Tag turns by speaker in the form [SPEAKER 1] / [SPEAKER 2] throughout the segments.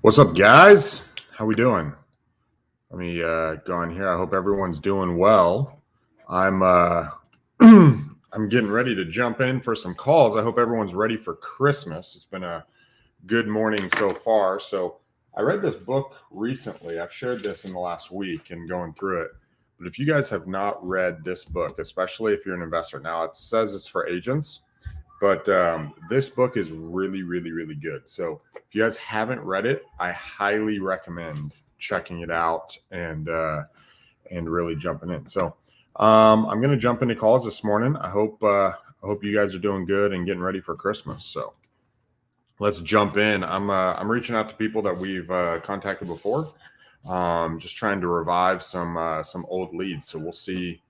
[SPEAKER 1] What's up, guys? How we doing? Let me go on here. I hope everyone's doing well. I'm I'm getting ready to jump in for some calls. I hope everyone's ready for Christmas. It's been a good morning so far. So I read this book recently. I've shared this in the last week and going through it. But if you guys have not read this book, especially if you're an investor, now it says it's for agents. But this book is really, really, really good. So if you guys haven't read it, I highly recommend checking it out and really jumping in. So I'm going to jump into calls this morning. I hope you guys are doing good and getting ready for Christmas. So let's jump in. I'm reaching out to people that we've contacted before, just trying to revive some old leads. So we'll see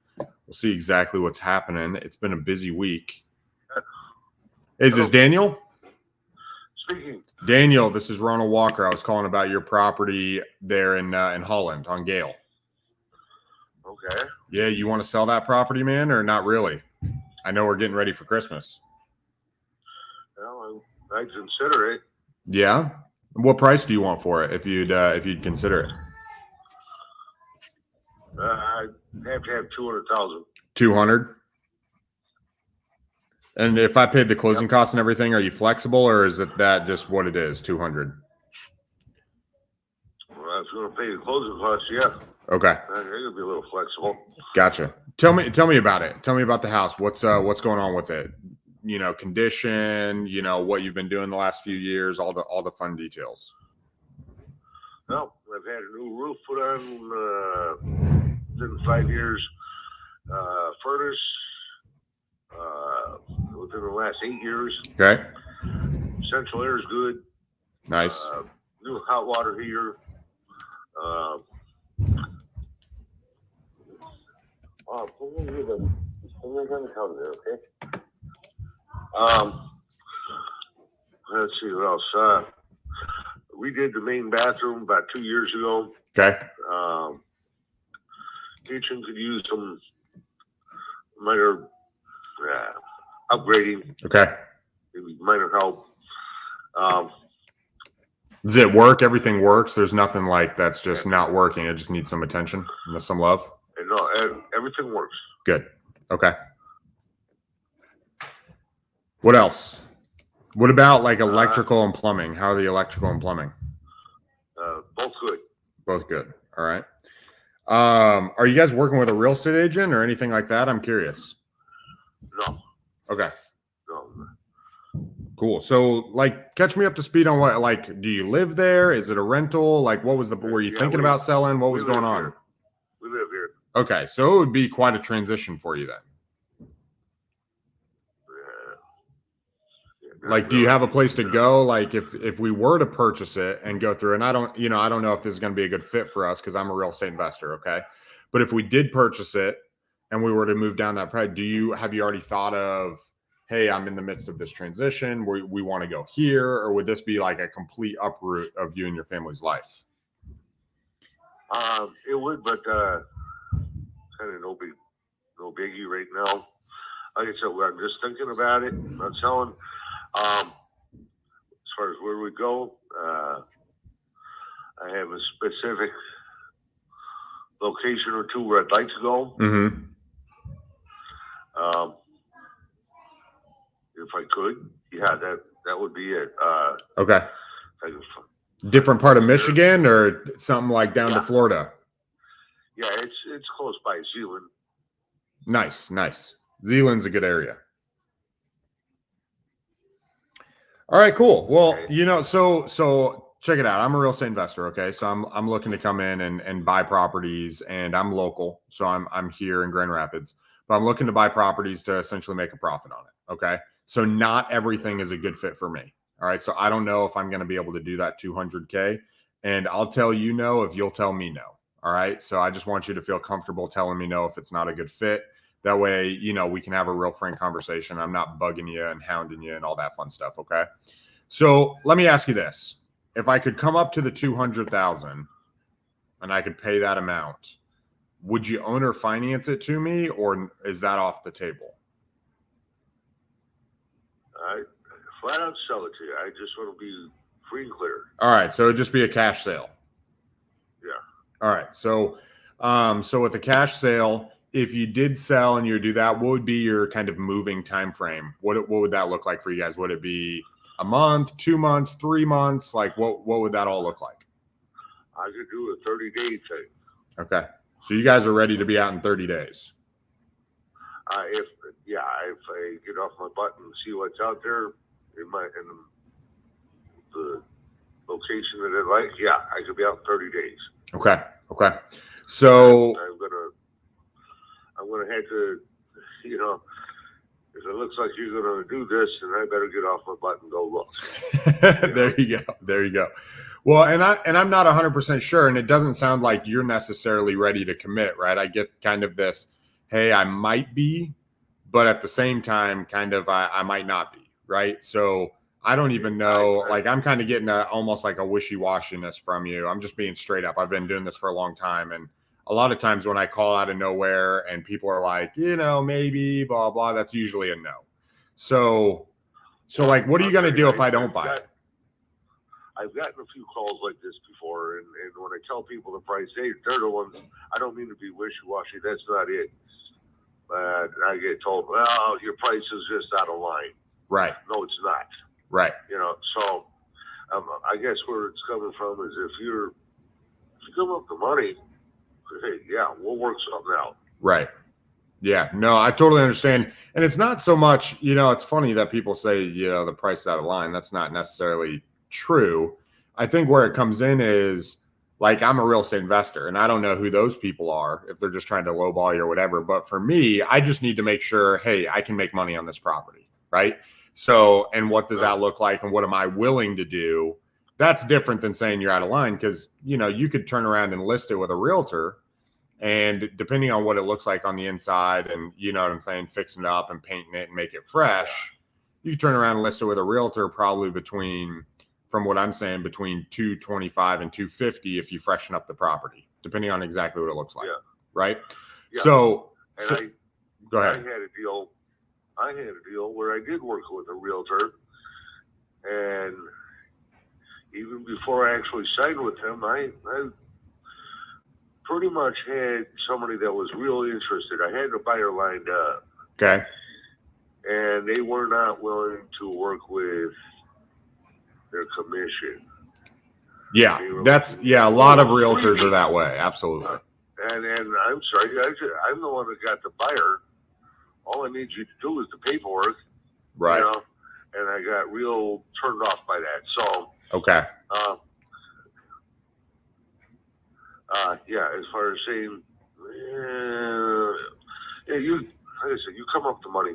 [SPEAKER 1] exactly what's happening. It's been a busy week. Is this Daniel?
[SPEAKER 2] Speaking.
[SPEAKER 1] Daniel, this is Ronald Walker. I was calling about your property there in Holland on Gale.
[SPEAKER 2] Okay.
[SPEAKER 1] Yeah, you want to sell that property, man, or not really? I know we're getting ready for Christmas.
[SPEAKER 2] Well, I'd consider it.
[SPEAKER 1] Yeah. What price do you want for it if you'd consider it?
[SPEAKER 2] I'd have to have 200,000.
[SPEAKER 1] 200. And if I paid the closing costs and everything, are you flexible, or is it that just what it is, 200?
[SPEAKER 2] Well, I was going to pay the closing costs, yeah.
[SPEAKER 1] Okay.
[SPEAKER 2] I think it'd be a little flexible.
[SPEAKER 1] Gotcha. Tell me about it. Tell me about the house. What's going on with it? You know, condition, you know, what you've been doing the last few years, all the fun details.
[SPEAKER 2] Well, I've had a new roof put on within 5 years. Furnace within the last 8 years.
[SPEAKER 1] Okay.
[SPEAKER 2] Central air is good.
[SPEAKER 1] Nice.
[SPEAKER 2] New hot water heater. Let's see what else. Redid the main bathroom about 2 years ago.
[SPEAKER 1] Okay.
[SPEAKER 2] Kitchen could use some minor upgrading.
[SPEAKER 1] Okay.
[SPEAKER 2] Maybe minor help.
[SPEAKER 1] Does it work? Everything works. There's nothing like that's just not working. It just needs some attention and some love.
[SPEAKER 2] And no, everything works.
[SPEAKER 1] Good. Okay. What else? What about like electrical and plumbing? How are the electrical and plumbing?
[SPEAKER 2] Both good.
[SPEAKER 1] Both good. All right. Are you guys working with a real estate agent or anything like that? I'm curious.
[SPEAKER 2] No.
[SPEAKER 1] Okay.
[SPEAKER 2] No.
[SPEAKER 1] Cool. So, like, catch me up to speed on what, like, do you live there? Is it a rental? Like, what was were you thinking about selling? What was going on?
[SPEAKER 2] We live here.
[SPEAKER 1] Okay. So it would be quite a transition for you then. Like, do you have a place to go? Like, if we were to purchase it and go through, and I don't know if this is going to be a good fit for us because I'm a real estate investor. Okay. But if we did purchase it and we were to move down that path, have you already thought of, hey, I'm in the midst of this transition, we want to go here, or would this be like a complete uproot of you and your family's life?
[SPEAKER 2] It would, but kind of no biggie right now. Like I said, I'm just thinking about it, not selling. As far as where we go, I have a specific location or two where I'd like to go.
[SPEAKER 1] Mm-hmm.
[SPEAKER 2] If I could, yeah, that would be it.
[SPEAKER 1] Okay. Different part of Michigan or something like down to Florida?
[SPEAKER 2] Yeah, it's close by Zeeland.
[SPEAKER 1] Nice. Zeeland's a good area. All right, cool. Well, okay. So check it out. I'm a real estate investor. Okay. So I'm looking to come in and buy properties, and I'm local. So I'm here in Grand Rapids, but I'm looking to buy properties to essentially make a profit on it. Okay. So not everything is a good fit for me. All right. So I don't know if I'm going to be able to do that 200K, and I'll tell you no if you'll tell me no. All right. So I just want you to feel comfortable telling me no if it's not a good fit. That way, we can have a real frank conversation. I'm not bugging you and hounding you and all that fun stuff. Okay. So let me ask you this. If I could come up to the 200,000 and I could pay that amount, would you own or finance it to me, or is that off the table?
[SPEAKER 2] I flat out sell it to you. I just want to be free and clear.
[SPEAKER 1] All right. So it'd just be a cash sale.
[SPEAKER 2] Yeah.
[SPEAKER 1] All right. So, so with a cash sale, if you did sell and you do that, what would be your kind of moving time frame? What would that look like for you guys? Would it be a month, 2 months, 3 months? Like what would that all look like?
[SPEAKER 2] I could do a 30-day thing.
[SPEAKER 1] Okay. So you guys are ready to be out in 30 days.
[SPEAKER 2] If I get off my butt and see what's out there in the location that I like, yeah, I could be out in 30 days.
[SPEAKER 1] Okay. Okay. So
[SPEAKER 2] I'm gonna have to, you know, if it looks like you're gonna do this, then I better get off my butt and go look.
[SPEAKER 1] There you go. There you go. Well, and I'm not 100% sure, and it doesn't sound like you're necessarily ready to commit, right? I get kind of this, hey, I might be, but at the same time, kind of I might not be, right? So I don't even know. Like I'm kind of getting almost like a wishy-washiness from you. I'm just being straight up. I've been doing this for a long time, and a lot of times when I call out of nowhere and people are like, you know, maybe, blah blah, that's usually a no. So like, what are you gonna do if I don't buy it?
[SPEAKER 2] I've gotten a few calls like this before, and when I tell people the price, they're the ones. I don't mean to be wishy-washy. That's not it. But I get told, well, your price is just out of line.
[SPEAKER 1] Right.
[SPEAKER 2] No, it's not.
[SPEAKER 1] Right.
[SPEAKER 2] You know, so I guess where it's coming from is if you come up the money, hey, yeah, we'll work something out.
[SPEAKER 1] Right. Yeah. No, I totally understand. And it's not so much, you know, it's funny that people say, you know, the price is out of line. That's not necessarily true. I think where it comes in is like I'm a real estate investor and I don't know who those people are if they're just trying to lowball you or whatever. But for me, I just need to make sure, hey, I can make money on this property. Right. So, and what does that look like? And what am I willing to do? That's different than saying you're out of line because, you know, you could turn around and list it with a realtor. And depending on what it looks like on the inside and, you know what I'm saying, fixing it up and painting it and make it fresh, you turn around and list it with a realtor probably between, from what I'm saying, between $225 and $250 if you freshen up the property, depending on exactly what it looks like. Yeah. Right? Yeah. So go ahead.
[SPEAKER 2] I had a deal where I did work with a realtor, and even before I actually signed with him, I pretty much had somebody that was really interested. I had a buyer lined up.
[SPEAKER 1] Okay.
[SPEAKER 2] And they were not willing to work with their commission.
[SPEAKER 1] Yeah, a lot of realtors are that way. Absolutely.
[SPEAKER 2] And I'm sorry, I'm the one that got the buyer. All I need you to do is the paperwork.
[SPEAKER 1] Right.
[SPEAKER 2] You know? And I got real turned off by that. So.
[SPEAKER 1] Okay.
[SPEAKER 2] Yeah, as far as saying, yeah, like I said, you come up with the money.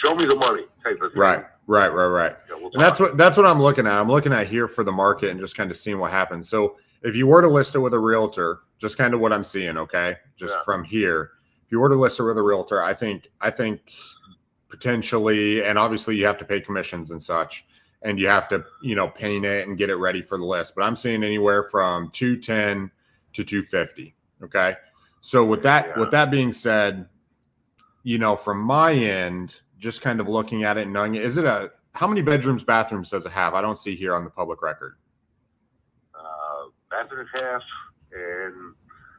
[SPEAKER 2] Show me the money type of thing.
[SPEAKER 1] Right.
[SPEAKER 2] Yeah, we'll
[SPEAKER 1] and that's what I'm looking at. I'm looking at here for the market and just kind of seeing what happens. So if you were to list it with a realtor, just kind of what I'm seeing, okay, just from here. If you were to list it with a realtor, I think potentially, and obviously you have to pay commissions and such, and you have to, you know, paint it and get it ready for the list. But I'm seeing anywhere from $210 to $250. Okay. So with that being said, you know, from my end, just kind of looking at it and knowing, how many bedrooms, bathrooms does it have? I don't see here on the public record.
[SPEAKER 2] Bathroom and a half, and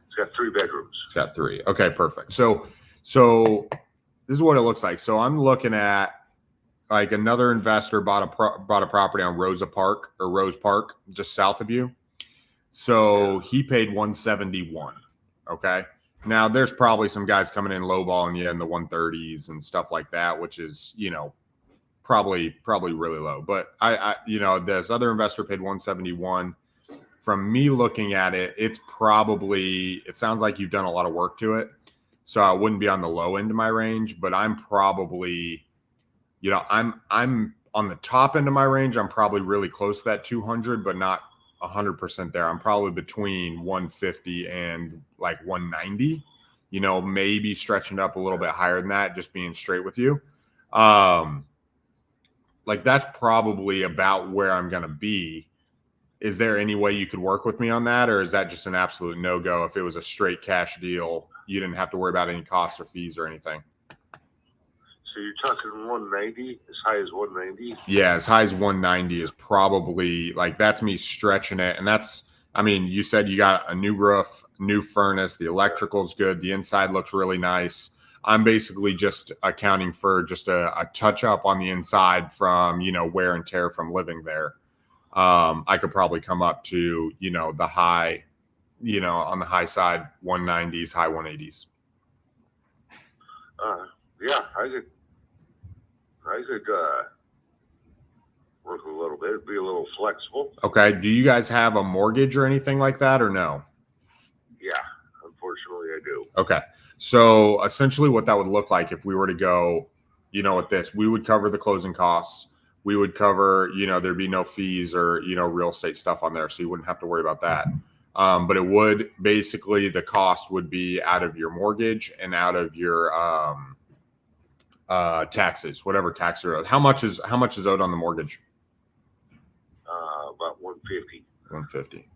[SPEAKER 2] it's got 3 bedrooms.
[SPEAKER 1] It's got 3. Okay, perfect. So this is what it looks like. So I'm looking at like another investor bought a property on Rose Park, just south of you. So he paid $171. Okay. Now there's probably some guys coming in lowballing you in the 130s and stuff like that, which is, you know, probably really low. But I you know, this other investor paid $171. From me looking at it, it sounds like you've done a lot of work to it. So I wouldn't be on the low end of my range, but I'm probably, you know, I'm on the top end of my range. I'm probably really close to that 200, but not 100% there. I'm probably between 150 and like 190, you know, maybe stretching up a little bit higher than that, just being straight with you. Like that's probably about where I'm going to be. Is there any way you could work with me on that? Or is that just an absolute no-go? If it was a straight cash deal, you didn't have to worry about any costs or fees or anything.
[SPEAKER 2] So you're talking 190, as high as 190?
[SPEAKER 1] Yeah, as high as 190 is probably like that's me stretching it. And that's, I mean, you said you got a new roof, new furnace, the electrical's good, the inside looks really nice. I'm basically just accounting for just a touch up on the inside from, wear and tear from living there. I could probably come up to, the high, on the high side, 190s, high 180s.
[SPEAKER 2] Yeah, I could work a little bit, be a little flexible.
[SPEAKER 1] Okay. Do you guys have a mortgage or anything like that or no?
[SPEAKER 2] Yeah, unfortunately I do.
[SPEAKER 1] Okay. So essentially what that would look like if we were to go, with this, we would cover the closing costs. We would cover, there'd be no fees or, real estate stuff on there. So you wouldn't have to worry about that. But it would basically, the cost would be out of your mortgage and out of your taxes, whatever tax are owed. How much is owed on the mortgage?
[SPEAKER 2] About 150.
[SPEAKER 1] 150.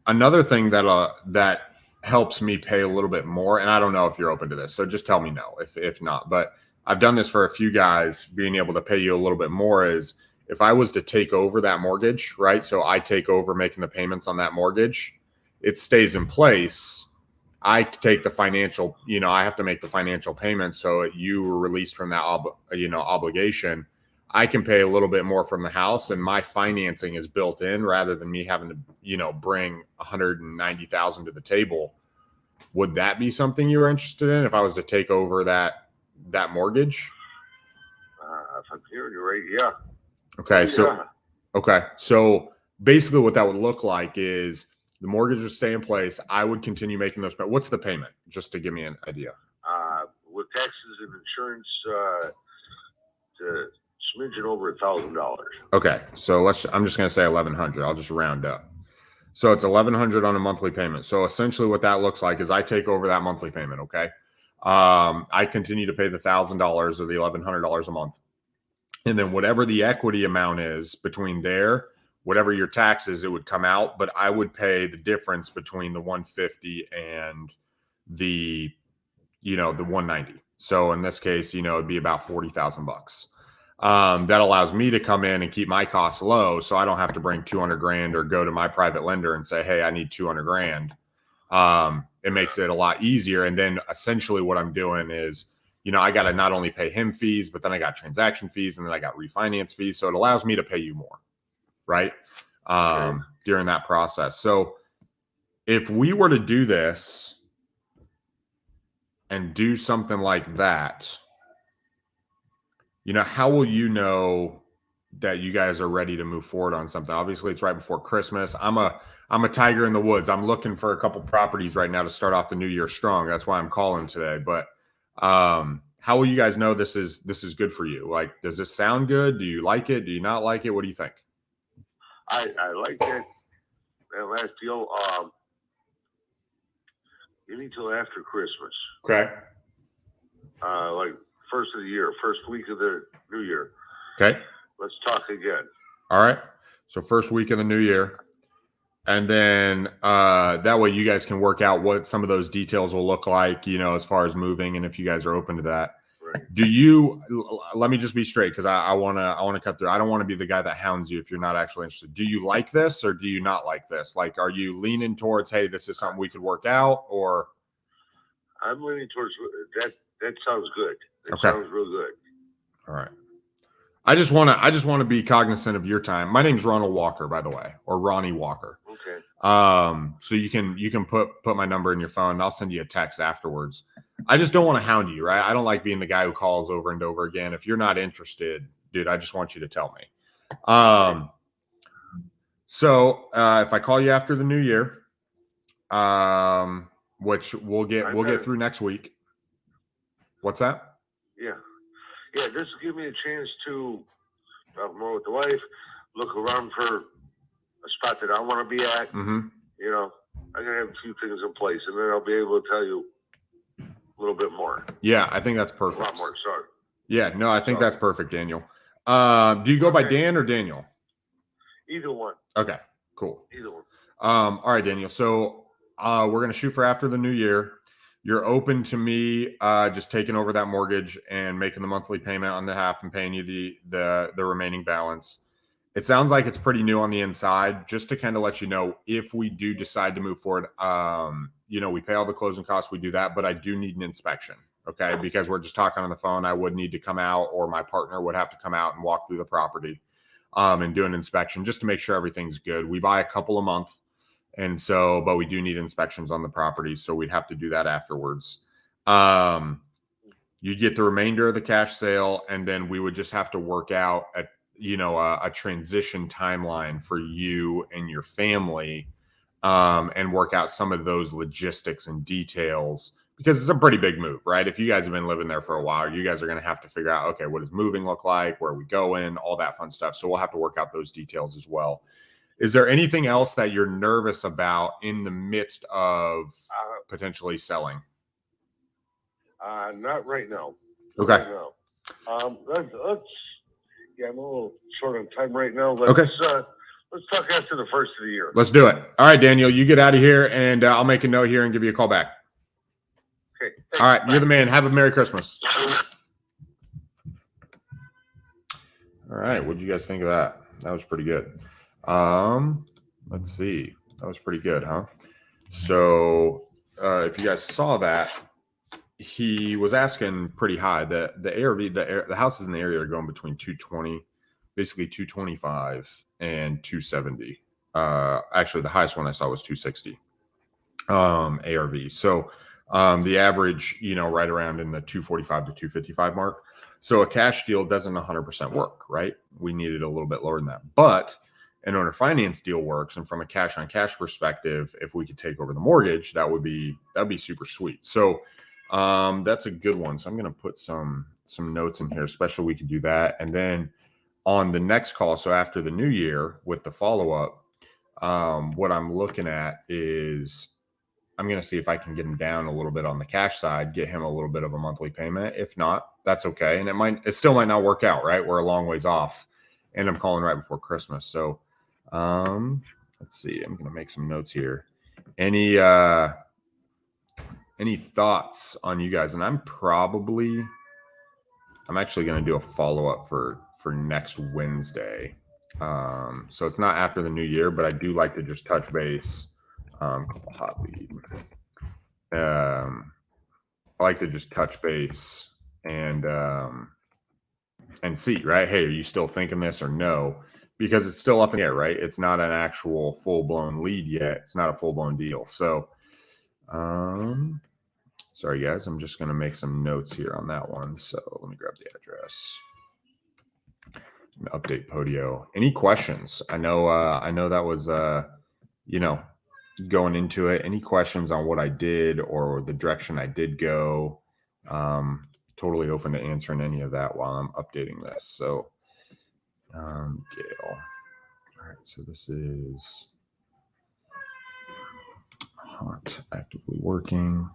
[SPEAKER 1] Another thing that helps me pay a little bit more, and I don't know if you're open to this, so just tell me no if not, but I've done this for a few guys, being able to pay you a little bit more is if I was to take over that mortgage, right? So I take over making the payments on that mortgage, it stays in place. I take the financial, I have to make the financial payments. So you were released from that, obligation. I can pay a little bit more from the house and my financing is built in rather than me having to, bring 190,000 to the table. Would that be something you were interested in if I was to take over that mortgage?
[SPEAKER 2] If I'm hearing you right, yeah.
[SPEAKER 1] Okay.
[SPEAKER 2] Yeah.
[SPEAKER 1] So basically what that would look like is the mortgage would stay in place. I would continue making those. What's the payment? Just to give me an idea.
[SPEAKER 2] With taxes and insurance, smidgen over $1,000.
[SPEAKER 1] Okay, so I'm just going to say 1,100. I'll just round up. So it's 1,100 on a monthly payment. So essentially, what that looks like is I take over that monthly payment. Okay, I continue to pay the $1,000 or the $1,100 a month, and then whatever the equity amount is between there, whatever your taxes, it would come out. But I would pay the difference between the 150 and the the 190. So in this case, it'd be about $40,000. That allows me to come in and keep my costs low, so I don't have to bring 200 grand or go to my private lender and say, "Hey, I need 200 grand." It makes it a lot easier. And then essentially, what I'm doing is, I got to not only pay him fees, but then I got transaction fees, and then I got refinance fees. So it allows me to pay you more, right? During that process. So if we were to do this and do something like that, how will you know that you guys are ready to move forward on something? Obviously, it's right before Christmas. I'm a tiger in the woods. I'm looking for a couple properties right now to start off the new year strong. That's why I'm calling today. But how will you guys know this is good for you? Like, does this sound good? Do you like it? Do you not like it? What do you think?
[SPEAKER 2] I like that last deal. You need till after Christmas.
[SPEAKER 1] Okay.
[SPEAKER 2] Like first of the year, first week of the new year.
[SPEAKER 1] Okay.
[SPEAKER 2] Let's talk again.
[SPEAKER 1] All right. So first week of the new year. And then that way you guys can work out what some of those details will look like, as far as moving and if you guys are open to that.
[SPEAKER 2] Right.
[SPEAKER 1] Let me just be straight because I want to cut through. I don't want to be the guy that hounds you if you're not actually interested. Do you like this or do you not like this? Like, are you leaning towards, hey, this is something we could work out, or?
[SPEAKER 2] I'm leaning towards that. That sounds good. That sounds real good.
[SPEAKER 1] All right. I just want to be cognizant of your time. My name's Ronald Walker, by the way, or Ronnie Walker.
[SPEAKER 2] Okay.
[SPEAKER 1] So you can put my number in your phone and I'll send you a text afterwards. I just don't want to hound you, right? I don't like being the guy who calls over and over again. If you're not interested, dude, I just want you to tell me. So if I call you after the new year, which we'll get through next week. What's that?
[SPEAKER 2] Yeah. This will give me a chance to talk more with the wife, look around for a spot that I want to be at.
[SPEAKER 1] Mm-hmm.
[SPEAKER 2] I gotta have a few things in place, and then I'll be able to tell you a little bit more.
[SPEAKER 1] Yeah, I think that's perfect.
[SPEAKER 2] A lot more. Sorry.
[SPEAKER 1] Yeah, no, I think that's perfect, Daniel. Do you go by Dan or Daniel?
[SPEAKER 2] Either one.
[SPEAKER 1] Okay, cool.
[SPEAKER 2] Either one.
[SPEAKER 1] All right, Daniel. So we're gonna shoot for after the new year. you're open to me just taking over that mortgage and making the monthly payment on the half and paying you the remaining balance. It sounds like it's pretty new on the inside. Just to kind of let you know, if we do decide to move forward, we pay all the closing costs, we do that, but I do need an inspection, okay? Because we're just talking on the phone. I would need to come out, or my partner would have to come out and walk through the property and do an inspection just to make sure everything's good. We buy a couple a month, and so, but we do need inspections on the property, so we'd have to do that afterwards. You get the remainder of the cash sale, and then we would just have to work out a transition timeline for you and your family, and work out some of those logistics and details, because it's a pretty big move, right? If you guys have been living there for a while, you guys are going to have to figure out, okay, what does moving look like? Where are we going? All that fun stuff. So we'll have to work out those details as well. Is there anything else that you're nervous about in the midst of potentially selling?
[SPEAKER 2] Not right now.
[SPEAKER 1] Okay.
[SPEAKER 2] Right now. Let's. Yeah, I'm a little short on time right now.
[SPEAKER 1] Okay.
[SPEAKER 2] Let's talk after the first of the year.
[SPEAKER 1] Let's do it. All right, Daniel, you get out of here, and I'll make a note here and give you a call back.
[SPEAKER 2] Okay.
[SPEAKER 1] All right, you're the man. Have a Merry Christmas. All right, what did you guys think of that? That was pretty good. Let's see. That was pretty good, huh? So if you guys saw that, he was asking pretty high. The ARV, the houses in the area are going between 220, basically 225 and 270. Actually, the highest one I saw was 260 ARV. So the average, right around in the 245 to 255 mark. So a cash deal doesn't 100% work, right? We needed a little bit lower than that. But an owner finance deal works. And from a cash on cash perspective, if we could take over the mortgage, that'd be super sweet. So that's a good one. So I'm going to put some notes in here, especially we could do that. And then on the next call, so after the new year with the follow-up, what I'm looking at is I'm going to see if I can get him down a little bit on the cash side, get him a little bit of a monthly payment. If not, that's okay. And it still might not work out, right? We're a long ways off, and I'm calling right before Christmas. So let's see. I'm going to make some notes here. Any thoughts on you guys? And I'm actually going to do a follow-up for next Wednesday. So it's not after the new year, but I do like to just touch base. Hot lead. I like to just touch base and see, right? Hey, are you still thinking this or no? Because it's still up in the air, right? It's not an actual full-blown lead yet. It's not a full-blown deal. So, sorry guys, I'm just going to make some notes here on that one. So let me grab the address. Update Podio. Any questions? I know that was going into it. Any questions on what I did or the direction I did go? Totally open to answering any of that while I'm updating this. So Gail. All right, so this is hot, actively working.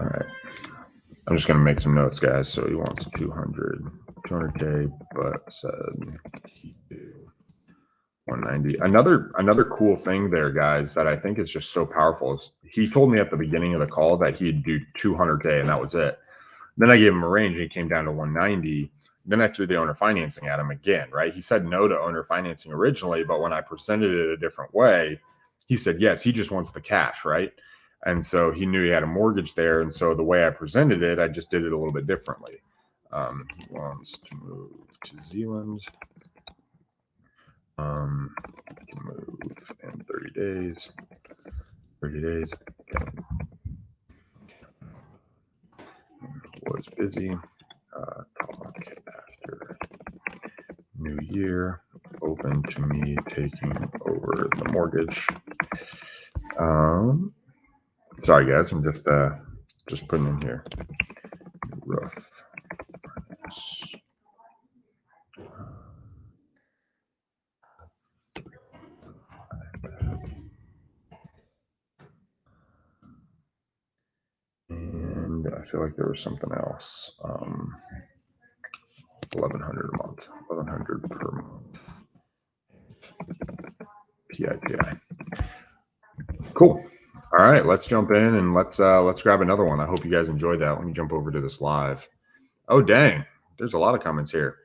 [SPEAKER 1] All right. I'm just going to make some notes, guys. So he wants 200K, but said he do 190. Another cool thing there, guys, that I think is just so powerful is he told me at the beginning of the call that he'd do 200K and that was it. Then I gave him a range and he came down to 190. Then I threw the owner financing at him again, right? He said no to owner financing originally, but when I presented it a different way, he said yes, he just wants the cash, right? And so he knew he had a mortgage there. And so the way I presented it, I just did it a little bit differently. He wants to move to Zealand. Move in 30 days. 30 days. Okay. Was busy. Talk after New Year. Open to me taking over the mortgage. Sorry guys, I'm just putting in here. Rough. And I feel like there was something else. 1,100 a month. 1,100 per month. PIPI. Cool. All right, let's jump in and let's grab another one. I hope you guys enjoyed that. Let me jump over to this live. Oh dang, there's a lot of comments here.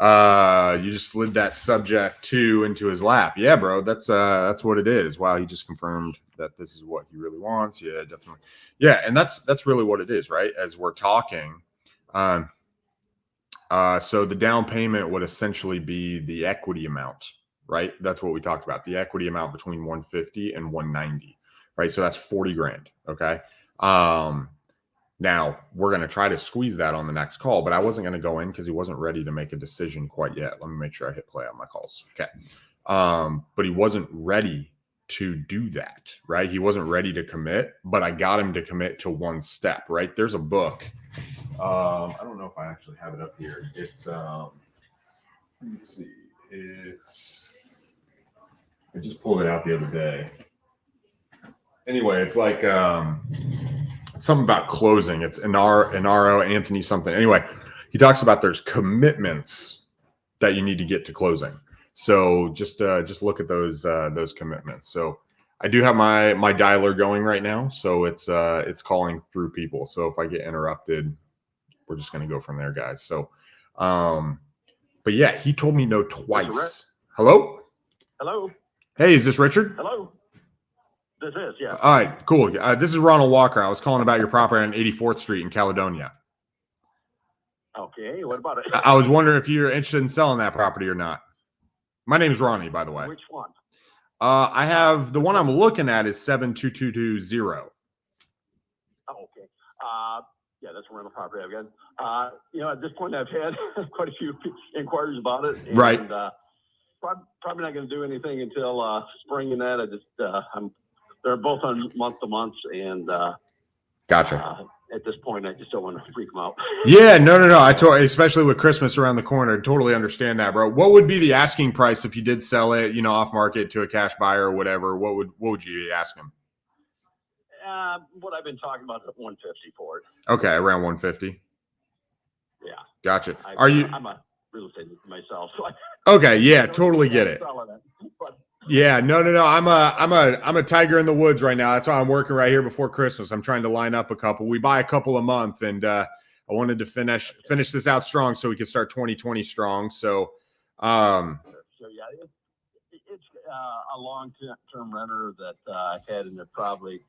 [SPEAKER 1] You just slid that subject to into his lap. Yeah, bro, that's what it is. Wow, he just confirmed that this is what he really wants. Yeah, definitely. Yeah, and that's really what it is, right? As we're talking. So the down payment would essentially be the equity amount, right? That's what we talked about. The equity amount between 150 and 190, right? So that's 40 grand. Okay. Now we're going to try to squeeze that on the next call, but I wasn't going to go in because he wasn't ready to make a decision quite yet. Let me make sure I hit play on my calls. Okay. But he wasn't ready to do that, right? He wasn't ready to commit, but I got him to commit to one step, right? There's a book. I don't know if I actually have it up here. It's let's see. I just pulled it out the other day. Anyway, it's like something about closing. It's Inaro Anthony something. Anyway, he talks about there's commitments that you need to get to closing. So just look at those commitments. So I do have my dialer going right now, so it's calling through people. So if I get interrupted, we're just going to go from there, guys. So, but yeah, he told me no twice. Hello?
[SPEAKER 3] Hello?
[SPEAKER 1] Hey, is this Richard?
[SPEAKER 3] Hello? This is, yeah.
[SPEAKER 1] All right, cool. This is Ronald Walker. I was calling about your property on 84th Street in Caledonia.
[SPEAKER 3] Okay, what about it?
[SPEAKER 1] I was wondering if you're interested in selling that property or not. My name's Ronnie, by the way.
[SPEAKER 3] Which one?
[SPEAKER 1] I have the one I'm looking at is 72220.
[SPEAKER 3] Oh, okay. Yeah, that's a rental property I've got. At this point, I've had quite a few inquiries about it. And,
[SPEAKER 1] right.
[SPEAKER 3] Probably not going to do anything until spring and that. They're both on month to month, and
[SPEAKER 1] gotcha.
[SPEAKER 3] At this point, I just don't want to freak them out.
[SPEAKER 1] Yeah, no. I especially with Christmas around the corner, totally understand that, bro. What would be the asking price if you did sell it, off market to a cash buyer or whatever? What would you ask them?
[SPEAKER 3] What I've been talking about is 150 for it.
[SPEAKER 1] Okay, around 150.
[SPEAKER 3] Yeah.
[SPEAKER 1] Gotcha.
[SPEAKER 3] I'm a real estate myself, so
[SPEAKER 1] okay, yeah, totally get it. Yeah, no. I'm a tiger in the woods right now. That's why I'm working right here before Christmas. I'm trying to line up a couple. We buy a couple a month, and I wanted to finish this out strong so we could start 2020 strong. So,
[SPEAKER 3] yeah, it's a long-term renter that I've had in there probably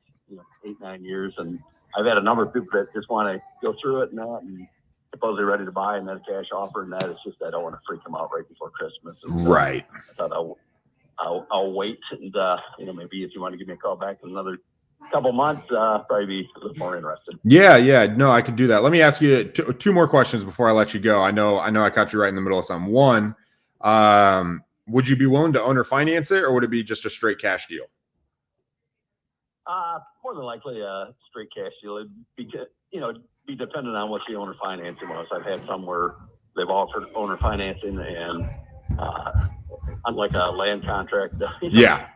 [SPEAKER 3] 8-9 years, and I've had a number of people that just want to go through it and that, and supposedly ready to buy, and then a cash offer, and that. It's just I don't want to freak them out right before Christmas. And,
[SPEAKER 1] right.
[SPEAKER 3] I thought I'll wait, and maybe if you want to give me a call back in another couple months, probably be a little more interested.
[SPEAKER 1] Yeah. No, I could do that. Let me ask you two more questions before I let you go. I know I caught you right in the middle of something. One, would you be willing to owner finance it, or would it be just a straight cash deal?
[SPEAKER 3] More than likely a straight cash deal. It'd be dependent on what the owner financing was. I've had some where they've offered owner financing, and unlike a land contract.
[SPEAKER 1] Yeah.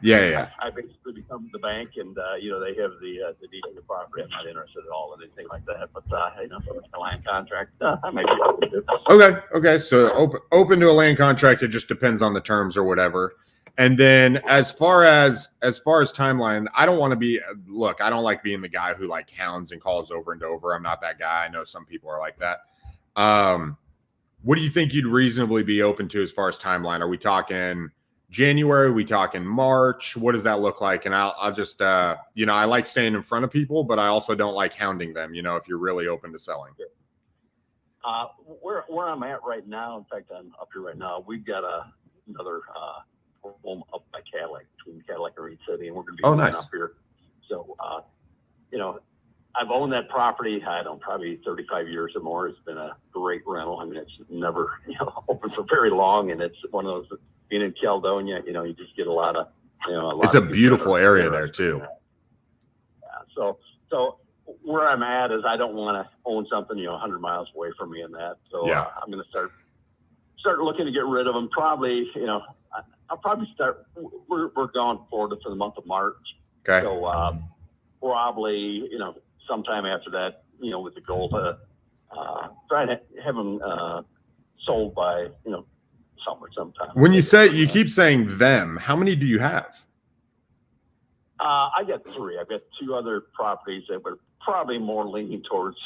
[SPEAKER 3] I basically become the bank, and they have the deed of the property. I'm not interested at all in anything like that. But so it's a land contract. I might be open to it.
[SPEAKER 1] Okay. So open to a land contract. It just depends on the terms or whatever. And then as far as timeline, I don't want to be. Look, I don't like being the guy who like hounds and calls over and over. I'm not that guy. I know some people are like that. What do you think you'd reasonably be open to as far as timeline? Are we talking January? Are we talking March? What does that look like? And I'll just, I like staying in front of people, but I also don't like hounding them, if you're really open to selling.
[SPEAKER 3] Where I'm at right now, in fact, I'm up here right now. We've got another home up by Cadillac, between Cadillac and Reed City, and we're going to be
[SPEAKER 1] nice.
[SPEAKER 3] Up here. So, I've owned that property, probably 35 years or more. It's been a great rental. I mean, it's never, open for very long. And it's one of those, being in Caledonia, you just get a lot of,
[SPEAKER 1] it's a beautiful area there too.
[SPEAKER 3] Yeah. So where I'm at is I don't want to own something, 100 miles away from me in that. So
[SPEAKER 1] yeah.
[SPEAKER 3] I'm going to start looking to get rid of them. Probably, I'll probably start, we're going forward for the month of March.
[SPEAKER 1] Okay.
[SPEAKER 3] So, probably, sometime after that, with the goal to try to have them sold by, summer sometime.
[SPEAKER 1] When you say, you keep saying them, how many do you have?
[SPEAKER 3] I got three. I've got two other properties that were probably more leaning towards,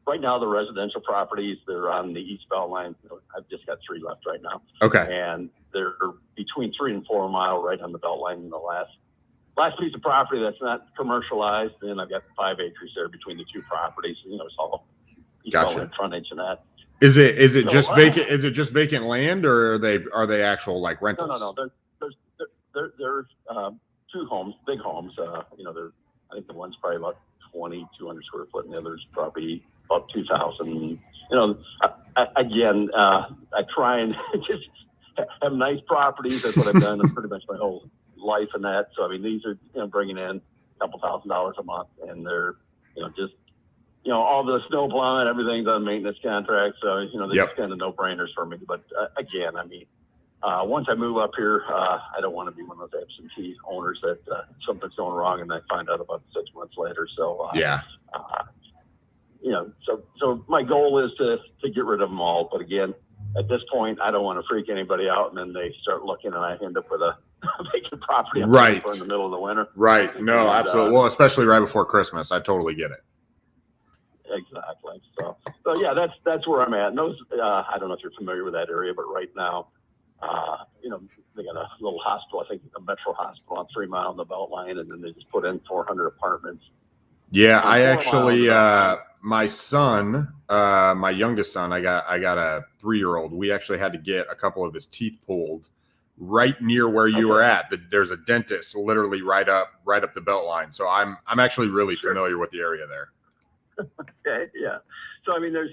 [SPEAKER 3] right now, the residential properties. They're on the East Belt Line. I've just got three left right now.
[SPEAKER 1] Okay.
[SPEAKER 3] And they're between 3 and 4 mile right on the Belt Line in the last piece of property that's not commercialized. And I've got 5 acres there between the two properties. It's all East Belt
[SPEAKER 1] Gotcha.
[SPEAKER 3] Line frontage and that.
[SPEAKER 1] Is it
[SPEAKER 3] So,
[SPEAKER 1] just vacant? Is it just vacant land, or are they actual like rentals?
[SPEAKER 3] No. There's two homes, big homes. I think the one's probably about 2,200 square foot, and the other's probably about 2,000. I try and just have nice properties. That's what I've done pretty much my whole life and that. So, I mean, these are, bringing in a couple $1,000s a month, and they're, just, all the snow plowing, everything's on maintenance contracts. So, they're
[SPEAKER 1] Yep.
[SPEAKER 3] just kind of no-brainers for me. But again, I mean, once I move up here, I don't want to be one of those absentee owners that something's going wrong and I find out about 6 months later. So,
[SPEAKER 1] Yeah.
[SPEAKER 3] So my goal is to get rid of them all. But again, at this point, I don't want to freak anybody out, and then they start looking and I end up with a vacant property I'm
[SPEAKER 1] Right.
[SPEAKER 3] for in the middle of the winter.
[SPEAKER 1] Right. No,
[SPEAKER 3] And,
[SPEAKER 1] absolutely. Well, especially right before Christmas. I totally get it.
[SPEAKER 3] Exactly. So yeah, that's where I'm at. And those, I don't know if you're familiar with that area, but right now, they got a little hospital, I think a Metro hospital on 3 mile on the Belt Line, and then they just put in 400 apartments.
[SPEAKER 1] Yeah,
[SPEAKER 3] And
[SPEAKER 1] I
[SPEAKER 3] 4
[SPEAKER 1] actually,
[SPEAKER 3] miles
[SPEAKER 1] my son, my youngest son, I got a 3-year-old. We actually had to get a couple of his teeth pulled right near where you were at. There's a dentist literally right up the Belt Line. So I'm actually really familiar with the area there.
[SPEAKER 3] Okay, yeah. So I mean, there's,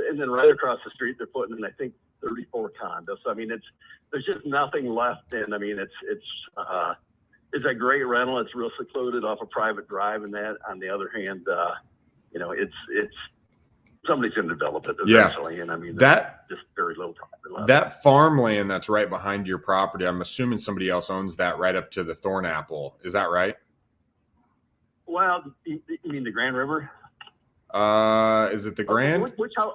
[SPEAKER 3] and then right across the street they're putting in, I think, 34 condos. So I mean, there's just nothing left. And I mean, it's a great rental. It's real secluded off a private drive, and that. On the other hand, it's somebody's going to develop it eventually. Yeah. And I mean, that just very little profit left.
[SPEAKER 1] That farmland that's right behind your property, I'm assuming somebody else owns that right up to the Thornapple. Is that right?
[SPEAKER 3] Well, you mean the Grand River?
[SPEAKER 1] Is it the Grand?
[SPEAKER 3] Which house?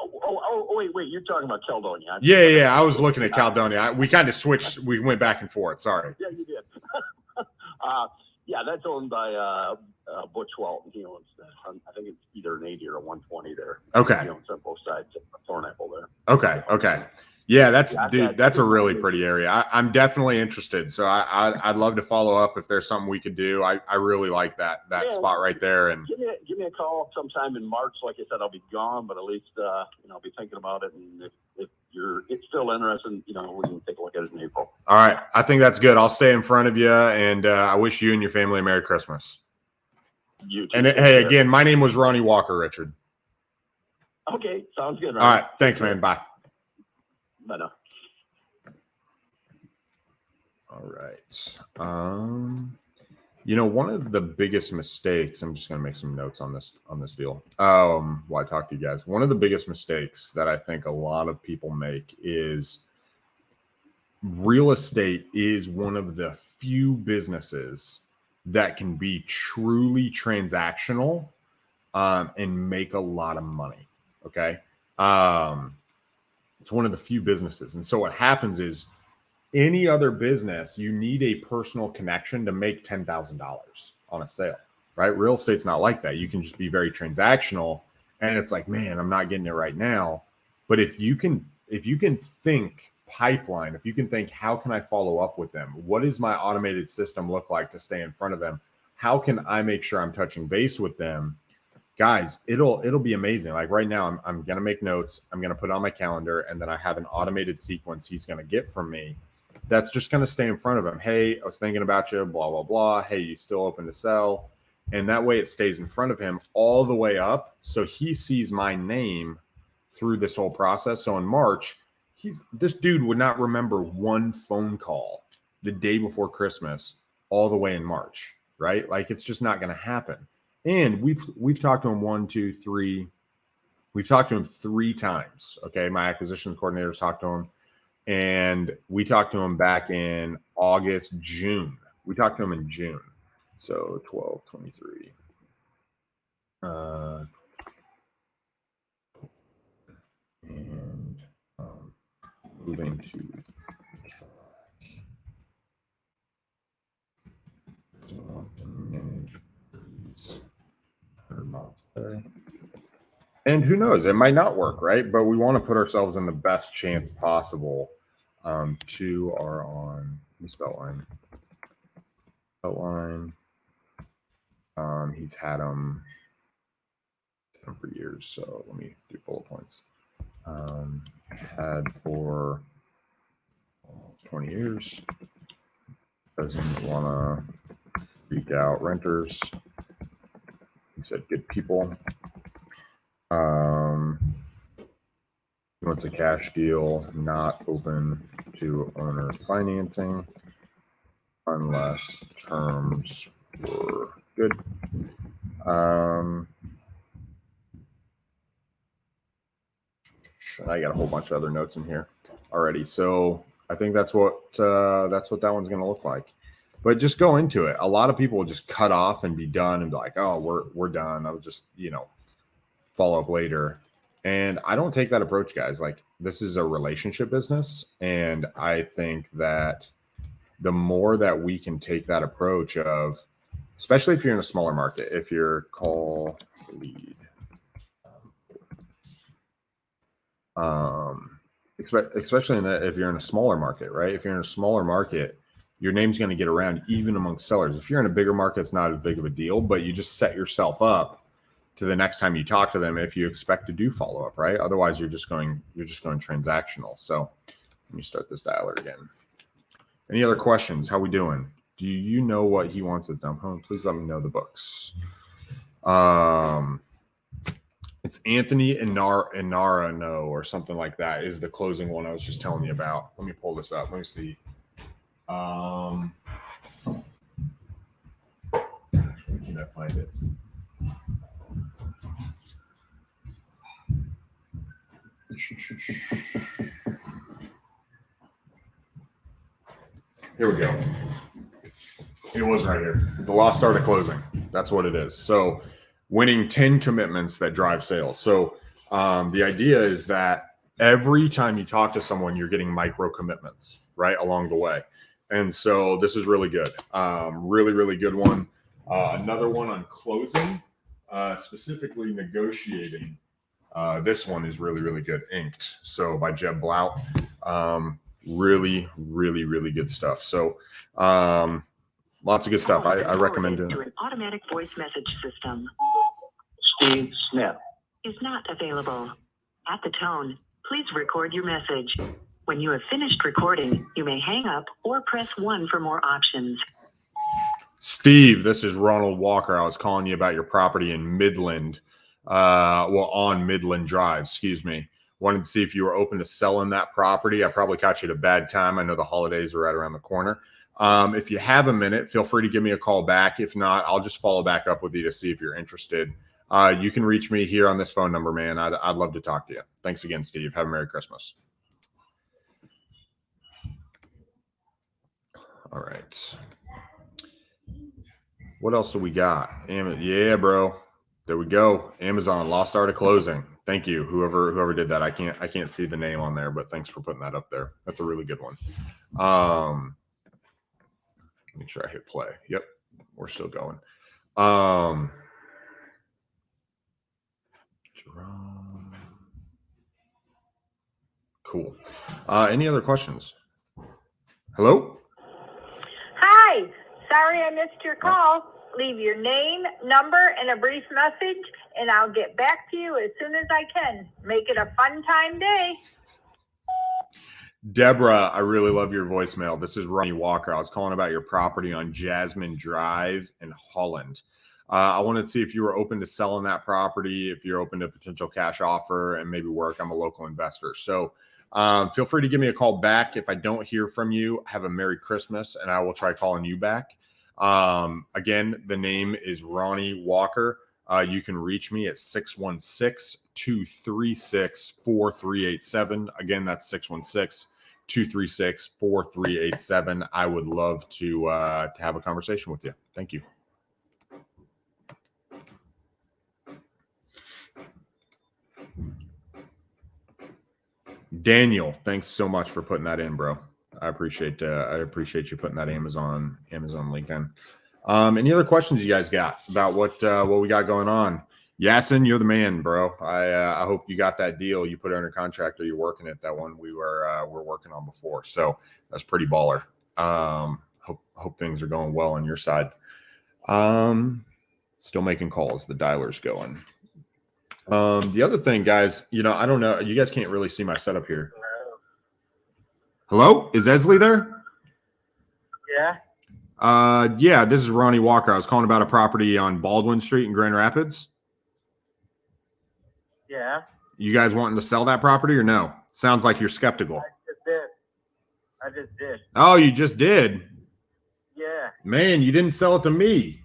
[SPEAKER 3] Wait, you're talking about Caledonia.
[SPEAKER 1] Yeah. I was looking at Caledonia. We kind of switched. We went back and forth. Sorry.
[SPEAKER 3] Yeah, you did. Yeah, that's owned by Butch Walton. He owns that. I think it's either an 80 or a 120 there.
[SPEAKER 1] Okay.
[SPEAKER 3] He owns on both sides of Thornapple there.
[SPEAKER 1] Okay. Yeah, that's a really pretty area. I'm definitely interested. So I'd love to follow up if there's something we could do. I really like that spot right there. And
[SPEAKER 3] give me a call sometime in March. Like I said, I'll be gone, but at least I'll be thinking about it. And if it's still interesting, we can take a look at it in April.
[SPEAKER 1] All right, I think that's good. I'll stay in front of you, and I wish you and your family a Merry Christmas.
[SPEAKER 3] You too.
[SPEAKER 1] And hey, again, my name was Ronnie Walker, Richard.
[SPEAKER 3] Okay, sounds good.
[SPEAKER 1] All right, thanks, man. Bye.
[SPEAKER 3] Bye now.
[SPEAKER 1] All right. One of the biggest mistakes, I'm just going to make some notes on this deal. While I talk to you guys, one of the biggest mistakes that I think a lot of people make is real estate is one of the few businesses that can be truly transactional and make a lot of money. Okay. It's one of the few businesses. And so what happens is any other business, you need a personal connection to make $10,000 on a sale, right? Real estate's not like that. You can just be very transactional, and it's like, man, I'm not getting it right now. But if you can think pipeline, if you can think, how can I follow up with them? What does my automated system look like to stay in front of them? How can I make sure I'm touching base with them? Guys, it'll be amazing. Like right now, I'm going to make notes. I'm going to put it on my calendar, and then I have an automated sequence he's going to get from me. That's just going to stay in front of him. Hey, I was thinking about you, blah, blah, blah. Hey, you still open to sell? And that way it stays in front of him all the way up. So he sees my name through this whole process. So in March, this dude would not remember one phone call the day before Christmas all the way in March, right? Like it's just not going to happen. And we've talked to him We've talked to him 3 times. Okay. My acquisitions coordinators talked to him, and we talked to him back in June. We talked to him in June. So 12, 23. And moving to And who knows, it might not work, right? But we want to put ourselves in the best chance possible. Two are on, let me spell line. Spell line. He's had them for years, so let me do bullet points. Had for 20 years. Doesn't want to freak out renters. He said good people. He wants a cash deal, not open to owner financing unless terms were good. I got a whole bunch of other notes in here already, so I think that's what that one's going to look like. But just go into it. A lot of people will just cut off and be done and be like, "Oh, we're done. I'll just follow up later." And I don't take that approach, guys. Like, this is a relationship business, and I think that the more that we can take that approach of, especially if you're in a smaller market, if you're call lead. Especially if you're in a smaller market, right? If you're in a smaller market, your name's going to get around even amongst sellers. If you're in a bigger market, it's not as big of a deal, but you just set yourself up to the next time you talk to them if you expect to do follow up, right? Otherwise, you're just going transactional. So let me start this dialer again. Any other questions? How we doing? Do you know what he wants us dump home? Please let me know the books. It's Anthony Inara no or something like that is the closing one I was just telling you about. Let me pull this up. Let me see. Where can I find it? Here we go. It was right here. The lost art of closing. That's what it is. So winning 10 commitments that drive sales. So the idea is that every time you talk to someone, you're getting micro commitments, right, along the way. And so this is really good. Really, really good one. Another one on closing, specifically negotiating. This one is really, really good. Inked. So by Jeb Blount. Really, really, really good stuff. So lots of good stuff. I recommend it.
[SPEAKER 4] To an automatic voice message system.
[SPEAKER 3] Steve Smith
[SPEAKER 4] Is not available. At the tone, please record your message. When you have finished recording, you may hang up or press 1 for more options.
[SPEAKER 1] Steve, this is Ronald Walker. I was calling you about your property in Midland. On Midland Drive, excuse me. Wanted to see if you were open to selling that property. I probably caught you at a bad time. I know the holidays are right around the corner. If you have a minute, feel free to give me a call back. If not, I'll just follow back up with you to see if you're interested. You can reach me here on this phone number, man. I'd love to talk to you. Thanks again, Steve. Have a Merry Christmas. All right. What else do we got? Yeah, bro. There we go. Amazon, lost art of closing. Thank you, whoever did that. I can't see the name on there, but thanks for putting that up there. That's a really good one. Make sure I hit play. Yep, we're still going. Jerome. Cool. Any other questions? Hello?
[SPEAKER 5] Hi. Sorry I missed your call. Leave your name, number, and a brief message, and I'll get back to you as soon as I can. Make it a fun time day.
[SPEAKER 1] Deborah, I really love your voicemail. This is Ronnie Walker. I was calling about your property on Jasmine Drive in Holland. I wanted to see if you were open to selling that property, if you're open to potential cash offer and maybe work. I'm a local investor. So feel free to give me a call back. If I don't hear from you, have a Merry Christmas, and I will try calling you back. Again, the name is Ronnie Walker. You can reach me at 616-236-4387. Again, that's 616-236-4387. I would love to have a conversation with you. Thank you. Daniel, thanks so much for putting that in, bro. I appreciate you putting that Amazon link in. Any other questions you guys got about what we got going on? Yasin, you're the man, bro. I hope you got that deal. You put it under contract, or you're working it. That one we were working on before. So that's pretty baller. Hope things are going well on your side. Still making calls. The dialer's going. The other thing, guys, I don't know. You guys can't really see my setup here. Hello? Is Esley there?
[SPEAKER 3] Yeah.
[SPEAKER 1] Yeah, this is Ronnie Walker. I was calling about a property on Baldwin Street in Grand Rapids.
[SPEAKER 3] Yeah.
[SPEAKER 1] You guys wanting to sell that property or no? Sounds like you're skeptical.
[SPEAKER 3] I just did.
[SPEAKER 1] Oh, you just did?
[SPEAKER 3] Yeah.
[SPEAKER 1] Man, you didn't sell it to me.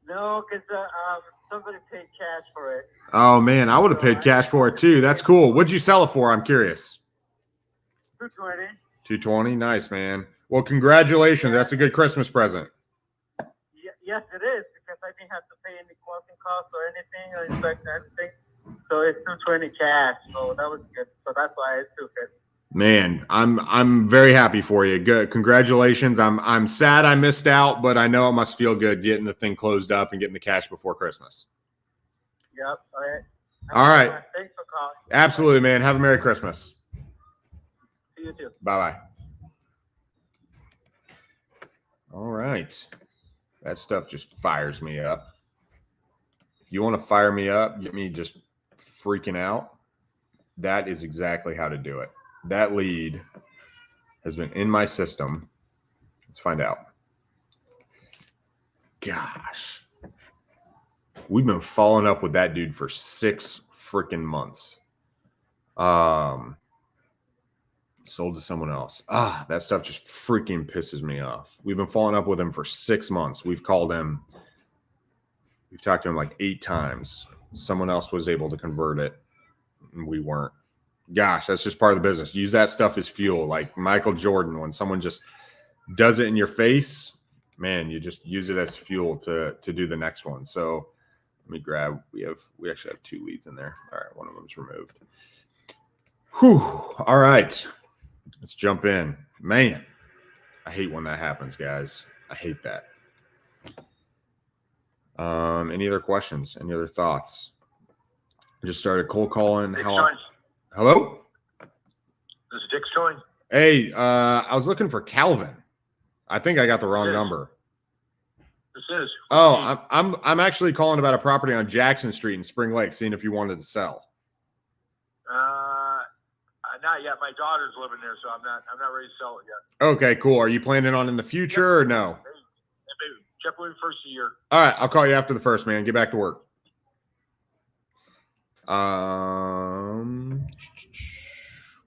[SPEAKER 3] No, because somebody paid cash for it.
[SPEAKER 1] Oh, man, I would have paid cash for it too. That's cool. What'd you sell it for? I'm curious.
[SPEAKER 3] $220.
[SPEAKER 1] $220. Nice, man. Well, congratulations. That's a good Christmas present.
[SPEAKER 3] Yes, it is, because I didn't have to pay any closing costs or anything, or inspection or anything. So it's $220 cash. So that was good. So that's why I took it.
[SPEAKER 1] Man, I'm very happy for you. Good. Congratulations. I'm sad I missed out, but I know it must feel good getting the thing closed up and getting the cash before Christmas.
[SPEAKER 3] Yep.
[SPEAKER 1] All right.
[SPEAKER 3] Thanks for calling.
[SPEAKER 1] Absolutely, man. Have a Merry Christmas.
[SPEAKER 3] See you too.
[SPEAKER 1] Bye-bye. All right. That stuff just fires me up. If you want to fire me up, get me just freaking out, that is exactly how to do it. That lead has been in my system. Let's find out. Gosh. We've been following up with that dude for 6 freaking months. Sold to someone else. That stuff just freaking pisses me off. We've been following up with him for 6 months. We've called him. We've talked to him like 8 times. Someone else was able to convert it, and we weren't. Gosh, that's just part of the business. Use that stuff as fuel. Like Michael Jordan, when someone just does it in your face, man, you just use it as fuel to do the next one. So let me grab. We actually have 2 leads in there. All right, one of them's removed. Whew. All right. Let's jump in. Man, I hate when that happens, guys. I hate that. Any other questions? Any other thoughts? I just started cold calling. Hello?
[SPEAKER 2] This is Dick Join.
[SPEAKER 1] Hey, I was looking for Calvin. I think I got the wrong number.
[SPEAKER 2] This is.
[SPEAKER 1] Oh, I'm actually calling about a property on Jackson Street in Spring Lake, seeing if you wanted to sell.
[SPEAKER 2] Not yet. My daughter's living there, so I'm not ready to sell it yet.
[SPEAKER 1] Okay, cool. Are you planning on in the future or no?
[SPEAKER 2] Maybe check with me first of the year.
[SPEAKER 1] All right, I'll call you after the first, man. Get back to work.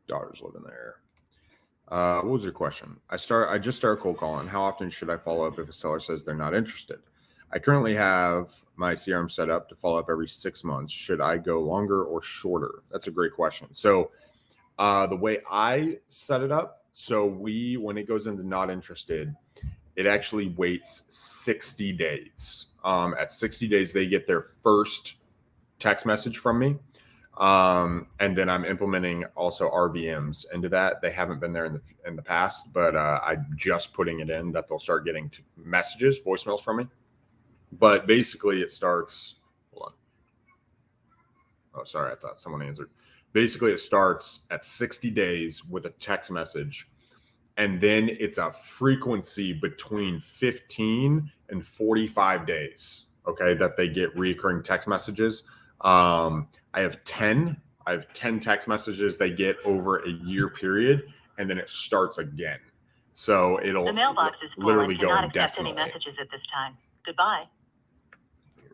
[SPEAKER 1] Daughter's living there. What was your question? I just started cold calling. How often should I follow up if a seller says they're not interested? I currently have my CRM set up to follow up every 6 months. Should I go longer or shorter? That's a great question. So the way I set it up, so when it goes into not interested, it actually waits 60 days. At 60 days, they get their first text message from me. And then I'm implementing also RVMs into that. They haven't been there in the past, but I'm just putting it in that they'll start getting messages, voicemails from me. But basically it starts, hold on. Oh, sorry. I thought someone answered. Basically it starts at 60 days with a text message. And then it's a frequency between 15 and 45 days, okay, that they get recurring text messages. I have 10 text messages they get over a year period, and then it starts again. So it'll
[SPEAKER 4] The mailbox is full
[SPEAKER 1] literally
[SPEAKER 4] and
[SPEAKER 1] go
[SPEAKER 4] cannot accept
[SPEAKER 1] indefinitely.
[SPEAKER 4] any messages at this time. Goodbye.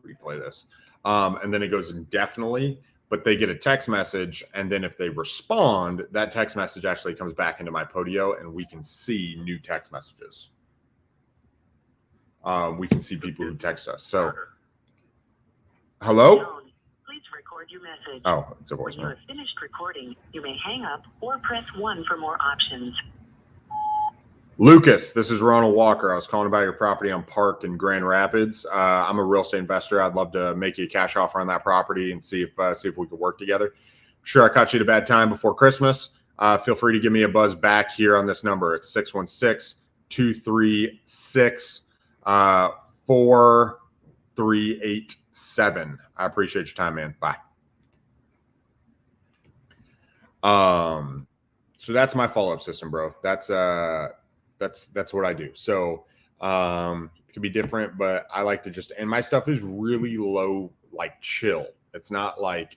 [SPEAKER 1] Replay this. And then it goes indefinitely, but they get a text message, and then if they respond, that text message actually comes back into my Podio, and we can see new text messages. We can see people who text us. So, hello?
[SPEAKER 4] Please record your message.
[SPEAKER 1] Oh, it's a
[SPEAKER 4] When you
[SPEAKER 1] voicemail.
[SPEAKER 4] have finished recording, you may hang up or press 1 for more options.
[SPEAKER 1] Lucas, this is Ronald Walker. I was calling about your property on Park in Grand Rapids. I'm a real estate investor. I'd love to make you a cash offer on that property and see if we could work together. Sure, I caught you at a bad time before Christmas. Feel free to give me a buzz back here on this number. It's 616-236-4339. 1387. I appreciate your time, man. Bye. So that's my follow-up system, bro. That's what I do. So it could be different, but I like to just, and my stuff is really low, like chill. It's not like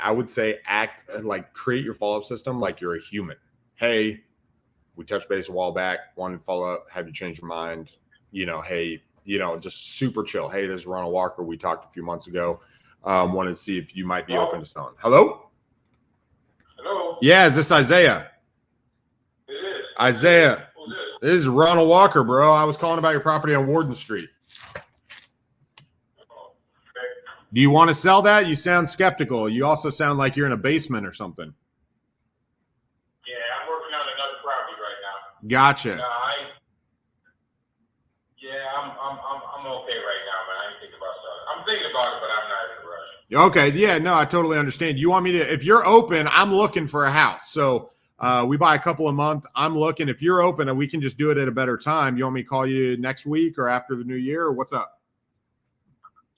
[SPEAKER 1] I would say create your follow-up system like you're a human. Hey, we touched base a while back, wanted to follow up, have you change your mind? Hey, just super chill. Hey, this is Ronald Walker. We talked a few months ago. Wanted to see if you might be open to selling. Hello?
[SPEAKER 6] Hello?
[SPEAKER 1] Yeah, is this Isaiah?
[SPEAKER 6] It is.
[SPEAKER 1] Isaiah.
[SPEAKER 6] Who's this?
[SPEAKER 1] This is Ronald Walker, bro. I was calling about your property on Warden Street.
[SPEAKER 6] Okay.
[SPEAKER 1] Do you want to sell that? You sound skeptical. You also sound like you're in a basement or something.
[SPEAKER 6] Yeah, I'm working on another property right now.
[SPEAKER 1] Gotcha.
[SPEAKER 6] I'm okay right now, man. I ain't thinking about selling. I'm thinking about it, but I'm not in a rush.
[SPEAKER 1] Okay. Yeah, no, I totally understand. You want me to, if you're open, I'm looking for a house. So we buy a couple a month. I'm looking. If you're open and we can just do it at a better time, you want me to call you next week or after the new year, or what's up?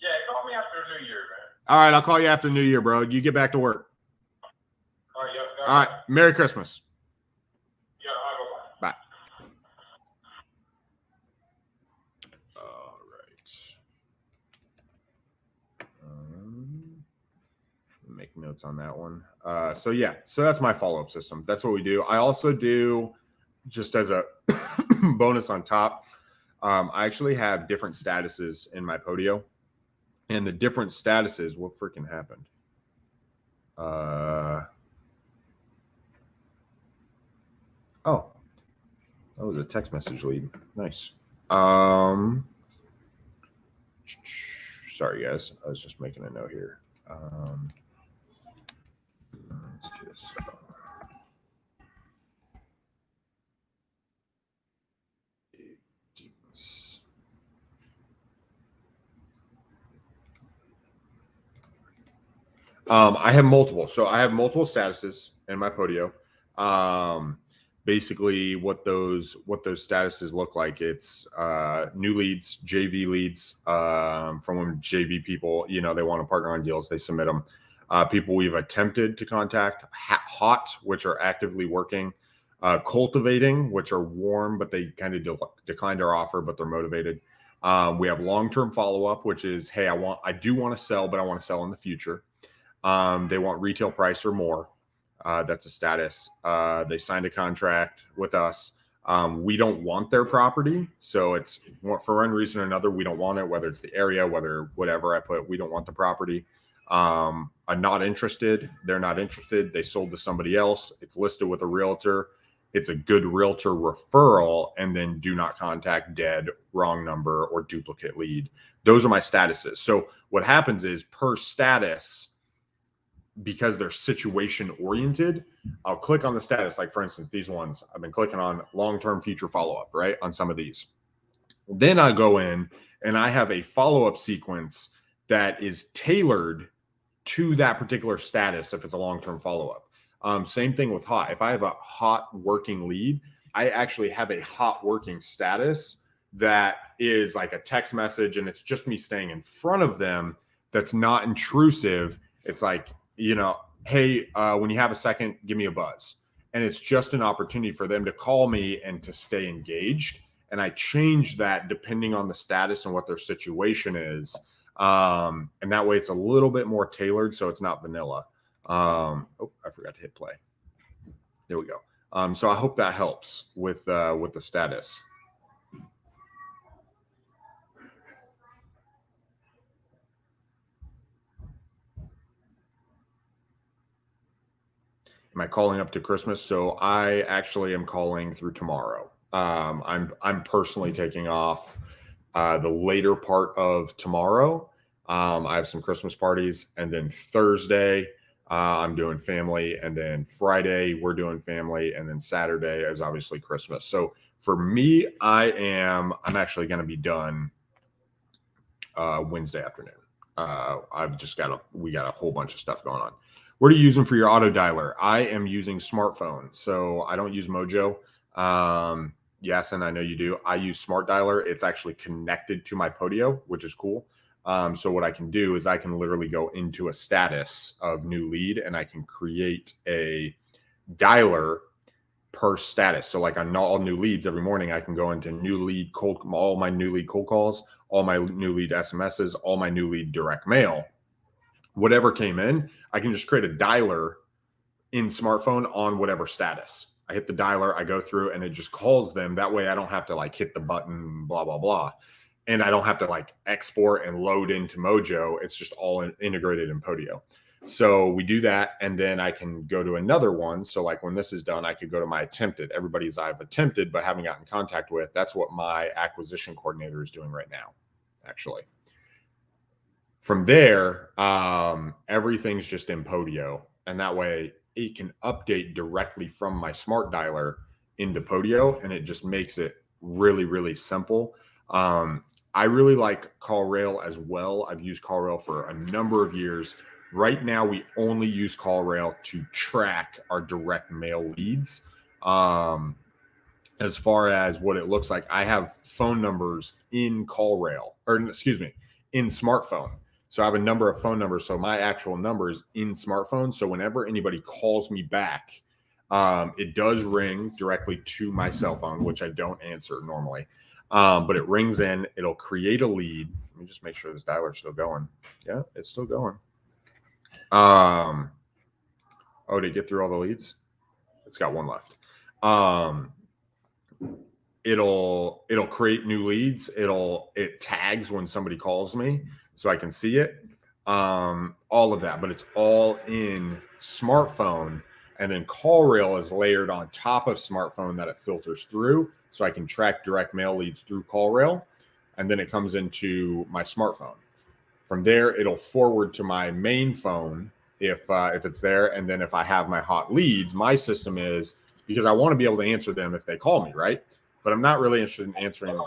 [SPEAKER 6] Yeah, call me after the new year, man.
[SPEAKER 1] All right. I'll call you after the new year, bro. You get back to work.
[SPEAKER 6] All right, yeah.
[SPEAKER 1] All right. Merry Christmas.
[SPEAKER 6] Yeah, all right, bye-bye.
[SPEAKER 1] Bye. All right. Make notes on that one. So that's my follow-up system. That's what we do. I also do, just as a bonus on top, I actually have different statuses in my Podio, and the different statuses, what freaking happened? Oh, that was a text message lead. Nice. Sorry guys, I was just making a note here. Let's just I have multiple. So I have multiple statuses in my Podio. Basically what those statuses look like. It's new leads, JV leads, from when JV people, they want to partner on deals, they submit them. People we've attempted to contact, hot, which are actively working, cultivating, which are warm, but they kind of declined our offer, but they're motivated. We have long-term follow-up, which is, hey, I do want to sell, but I want to sell in the future. They want retail price or more. That's a status. They signed a contract with us. We don't want their property. So it's for one reason or another, we don't want it, whether it's the area, whether whatever I put, we don't want the property. I'm not interested. They're not interested. They sold to somebody else. It's listed with a realtor. It's a good realtor referral, and then do not contact, dead, wrong number, or duplicate lead. Those are my statuses. So what happens is per status, because they're situation oriented, I'll click on the status. Like for instance, these ones I've been clicking on long-term future follow-up, right? On some of these. Then I go in and I have a follow-up sequence that is tailored to that particular status. If it's a long-term follow-up, same thing with hot. If I have a hot working lead, I actually have a hot working status that is like a text message, and it's just me staying in front of them. That's not intrusive. It's like, hey, when you have a second, give me a buzz. And it's just an opportunity for them to call me and to stay engaged. And I change that depending on the status and what their situation is. And that way it's a little bit more tailored, so it's not vanilla. Oh, I forgot to hit play. There we go. So I hope that helps with the status. Am I calling up to Christmas? So I actually am calling through tomorrow. I'm personally taking off the later part of tomorrow. I have some Christmas parties, and then Thursday I'm doing family, and then Friday we're doing family, and then Saturday is obviously Christmas. So for me, I'm actually going to be done Wednesday afternoon. We got a whole bunch of stuff going on. What are you using for your auto dialer? I am using smartphone, so I don't use Mojo. Yes, and I know you do. I use Smart Dialer. It's actually connected to my Podio, which is cool. So what I can do is I can literally go into a status of new lead and I can create a dialer per status. So like on all new leads every morning, I can go into new lead cold, all my new lead cold calls, all my new lead SMSs, all my new lead direct mail, whatever came in, I can just create a dialer in smartphone on whatever status. I hit the dialer, I go through and it just calls them. That way I don't have to like hit the button, blah, blah, blah. And I don't have to like export and load into Mojo. It's just all integrated in Podio. So we do that, and then I can go to another one. So like when this is done, I could go to my attempted. Everybody's I've attempted but haven't gotten in contact with. That's what my acquisition coordinator is doing right now, actually. From there, everything's just in Podio, and that way it can update directly from my smart dialer into Podio, and it just makes it really, really simple. I really like CallRail as well. I've used CallRail for a number of years. Right now, we only use CallRail to track our direct mail leads. As far as what it looks like, I have phone numbers in CallRail, or excuse me, in smartphone. So I have a number of phone numbers. So my actual number is in smartphone. So whenever anybody calls me back, it does ring directly to my cell phone, which I don't answer normally. But it rings in, it'll create a lead. Let me just make sure this dialer's still going. Yeah, it's still going. Oh, did it get through all the leads? It's got one left. It'll create new leads. It tags when somebody calls me so I can see it. All of that, but it's all in smartphone. And then CallRail is layered on top of smartphone that it filters through, so I can track direct mail leads through CallRail, and then it comes into my smartphone. From there, it'll forward to my main phone if it's there, and then if I have my hot leads, my system is, because I want to be able to answer them if they call me, right? But I'm not really interested in answering.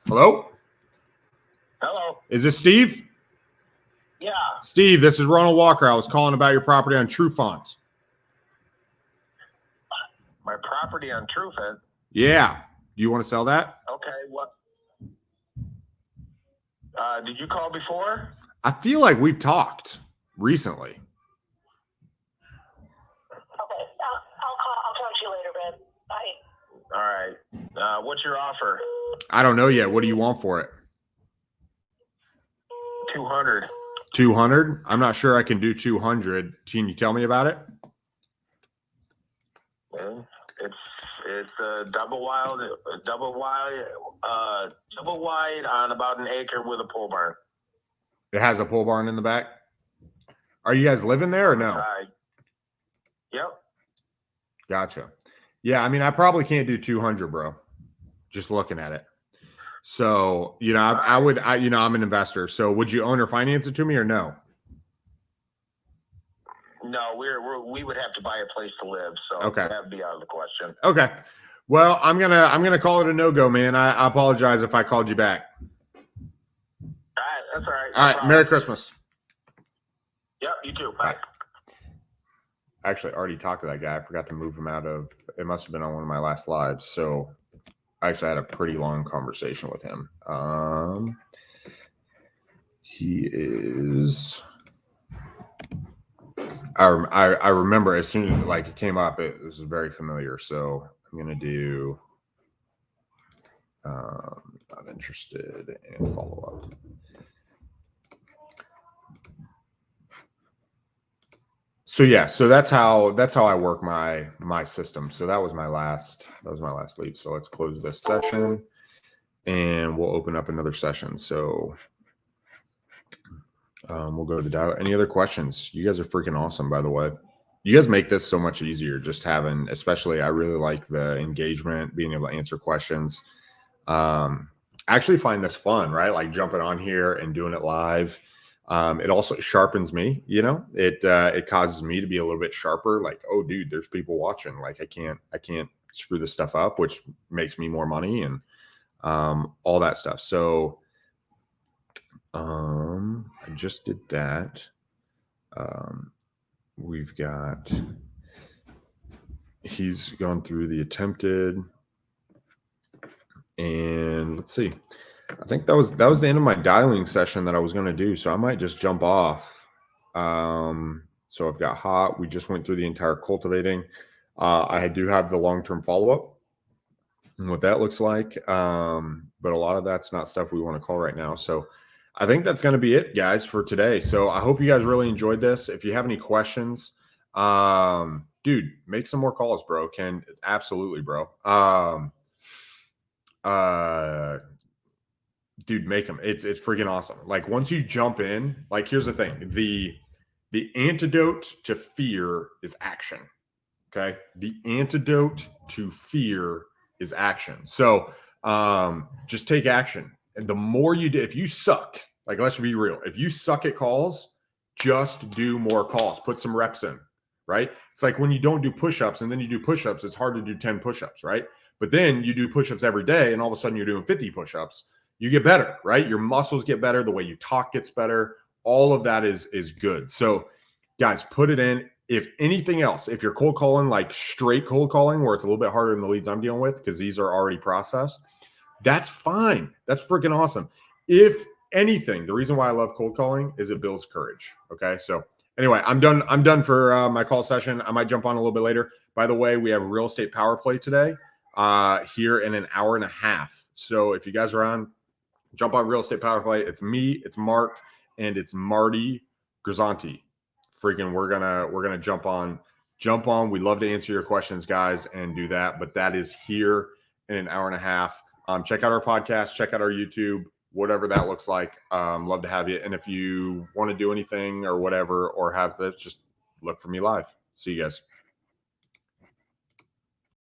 [SPEAKER 1] Hello?
[SPEAKER 3] Hello.
[SPEAKER 1] Is this Steve?
[SPEAKER 3] Yeah.
[SPEAKER 1] Steve, this is Ronald Walker. I was calling about your property on TrueFont.
[SPEAKER 3] My property on Truefit.
[SPEAKER 1] Yeah. Do you want to sell that?
[SPEAKER 3] Okay. What? Did you call before?
[SPEAKER 1] I feel like we've talked recently.
[SPEAKER 7] Okay, I'll talk to you later, babe. Bye.
[SPEAKER 3] All right. What's your offer?
[SPEAKER 1] I don't know yet. What do you want for it?
[SPEAKER 3] 200.
[SPEAKER 1] 200? I'm not sure I can do 200. Can you tell me about it?
[SPEAKER 3] It's double wide on about an acre with a pole barn.
[SPEAKER 1] It has a pole barn in the back. Are you guys living there or no?
[SPEAKER 3] Yep.
[SPEAKER 1] Gotcha. Yeah, I mean, I probably can't do 200, bro. Just looking at it. So, you know, I'm an investor. So would you own or finance it to me or no?
[SPEAKER 3] No, we would have to buy a place to live, so
[SPEAKER 1] Okay.
[SPEAKER 3] that'd be out of the question.
[SPEAKER 1] Okay. Well, I'm gonna call it a no-go, man. I apologize if I called you back.
[SPEAKER 3] All right, that's all right.
[SPEAKER 1] All right. Merry Christmas.
[SPEAKER 3] Yep, you too. Bye.
[SPEAKER 1] Actually, I already talked to that guy. I forgot to move him out of. It must have been on one of my last lives. So I actually had a pretty long conversation with him. He is. I remember as soon as it came up, it was very familiar. So I'm gonna do not interested and follow up. So yeah, so that's how I work my system. So that was my last lead. So let's close this session and we'll open up another session. So we'll go to the dial. Any other questions? You guys are freaking awesome, by the way. You guys make this so much easier just having, especially I really like the engagement, being able to answer questions. I actually find this fun, right? Like jumping on here and doing it live. It also sharpens me, you know, it causes me to be a little bit sharper. Like, oh dude, there's people watching. Like I can't screw this stuff up, which makes me more money and all that stuff. So I just did that. We've got, he's gone through the attempted, and let's see. I think that was the end of my dialing session that I was going to do. So I might just jump off. So I've got hot. We just went through the entire cultivating. I do have the long-term follow-up and what that looks like. But a lot of that's not stuff we want to call right now. So I think that's going to be it, guys, for today. So I hope you guys really enjoyed this. If you have any questions, dude, make some more calls, bro. Ken, absolutely, bro. Dude, make them. It's freaking awesome. Like once you jump in, like here's the thing: the antidote to fear is action. Okay, the antidote to fear is action. So just take action, and the more you do, if you suck, like let's be real, if you suck at calls, just do more calls. Put some reps in. Right? It's like when you don't do push-ups and then you do push-ups, it's hard to do 10 push-ups, right? But then you do push-ups every day, and all of a sudden you're doing 50 push-ups. You get better, right? Your muscles get better. The way you talk gets better. All of that is good. So guys, put it in. If anything else, if you're cold calling, like straight cold calling, where it's a little bit harder than the leads I'm dealing with, because these are already processed, that's fine. That's freaking awesome. If anything, the reason why I love cold calling is it builds courage. Okay. So anyway, I'm done for my call session. I might jump on a little bit later. By the way, we have a real estate power play today here in an hour and a half. So if you guys are on, jump on real estate power play. It's me, it's Mark, and it's Marty Grisanti. Freaking, we're gonna jump on. We love to answer your questions, guys, and do that. But that is here in an hour and a half. Check out our podcast, check out our YouTube, whatever that looks like. Love to have you. And if you want to do anything or whatever, or have this, just look for me live. See you guys.